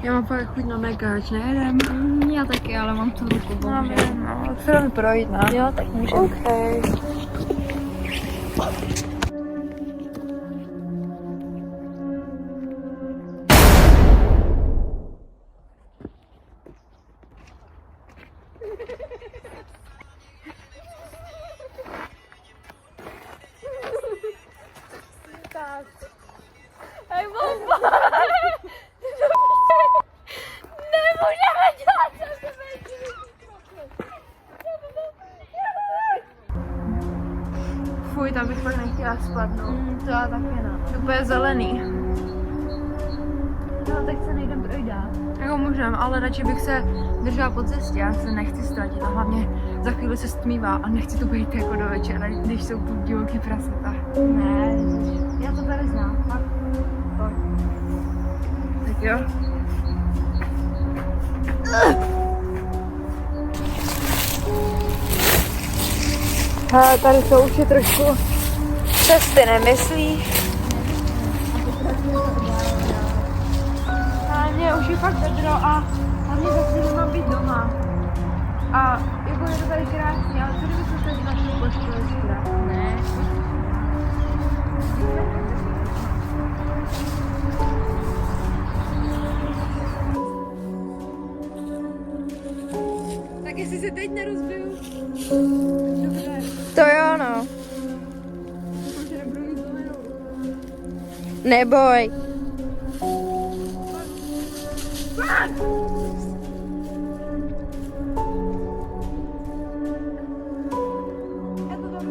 Já mám fakt chuť na mekáč, nejedem? Já taky, ale mám tu ruku, bohužel. No, tak se jdeme projít, ne? Jo, tak můžeme. Okay. Hej, bomba! Nemůžeme dělat, co se Fuj, tam bych fakt nechtěla spadnout. To já taky ne. To bude zelený. No, tak se nejdem projít dál. Jako můžem, ale radši bych se držela po cestě, já se nechci ztratit a hlavně za chvíli se stmívá a nechci tu být jako do večera, když jsou tu divoký prasata. Ne, já to tady znám, fakt. Tak jo. Hele, tady jsou už je trošku cesty, nemyslíš? Ale mě už je fakt vedro a hlavně za chvíli mám být doma. A jako je to tady krásný, ale co kdyby se teď našli poškolit? Ne. Tak jestli se teď nerozbiju. Dobře. To jo, no. Že nebudu mít zelenou. Neboj. Já to tam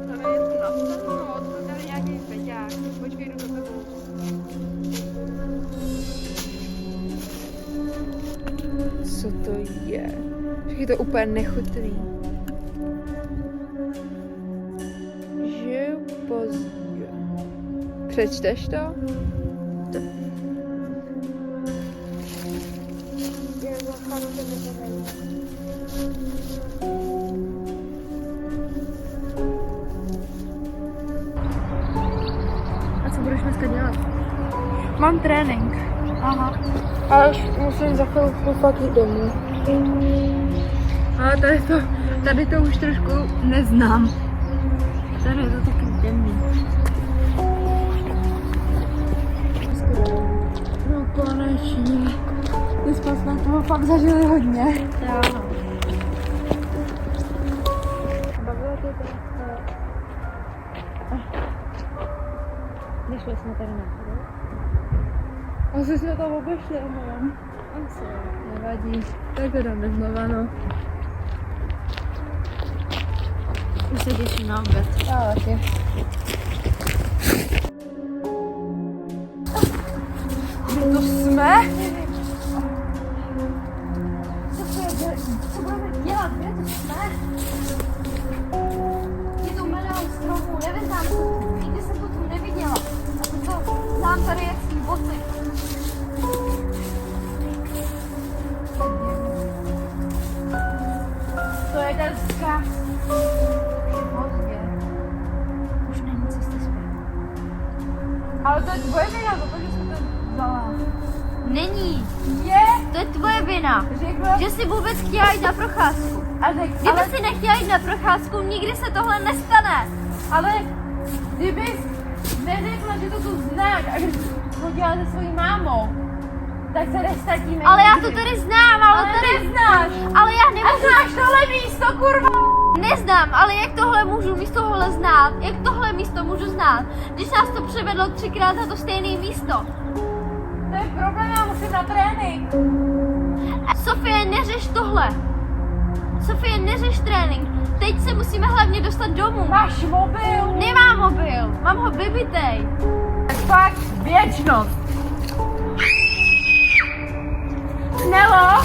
Tady je to nastaveno, tady nějaký peťák. Počkej, jdu za tebou. Co to je? Je to úplně nechutný. Žiju pozdě. Přečteš to? A co budeš dneska dělat? Mám trénink. Aha. Ale už musím za chvilku fakt jít domů. Ale tady to už trošku neznám. Tady je to taky temný. No konečně. Dneska jsme toho fakt zažili hodně. Jo, no. Bavilo tě to? Nešli jsme tady na Asi jsme to obešli, omlouvám. Asi. Nevadí. Tak to dáme znova, no. Už se těším na oběd. Já taky. Kde to jsme? Co budeme dělat? Kde to jsme? Je tu milion stromů, nevyznám to. Nikdy jsem to tu neviděla. A to co? Znám tady jaký boty. To je deska. Už není cesty zpět. Ale to je tvoje vina, protože jsem to vzala. Není. Je? To je tvoje vina. Řekla? Že jsi vůbec chtěla jít na procházku. Kdyby jsi nechtěla jít na procházku, nikdy se tohle nestane. Ale kdybys neřekla, že to tu znáš a že jsi chodila se svojí mámou, tak se nestratíme. Ale já to tady znám, ale tady neznáš. Ale já A nemůžu. znáš tohle místo, kurva! Neznám, ale jak tohle můžu místo tohle znát? Jak tohle místo můžu znát? Když nás to převedlo 3krát na to stejné místo. To je problém, já musím na trénink. Sofie, neřeš tohle. Sofie, neřeš trénink. Teď se musíme hlavně dostat domů. Máš mobil? Nemám mobil, mám ho vybitej. Fakt věčnost. Nelo?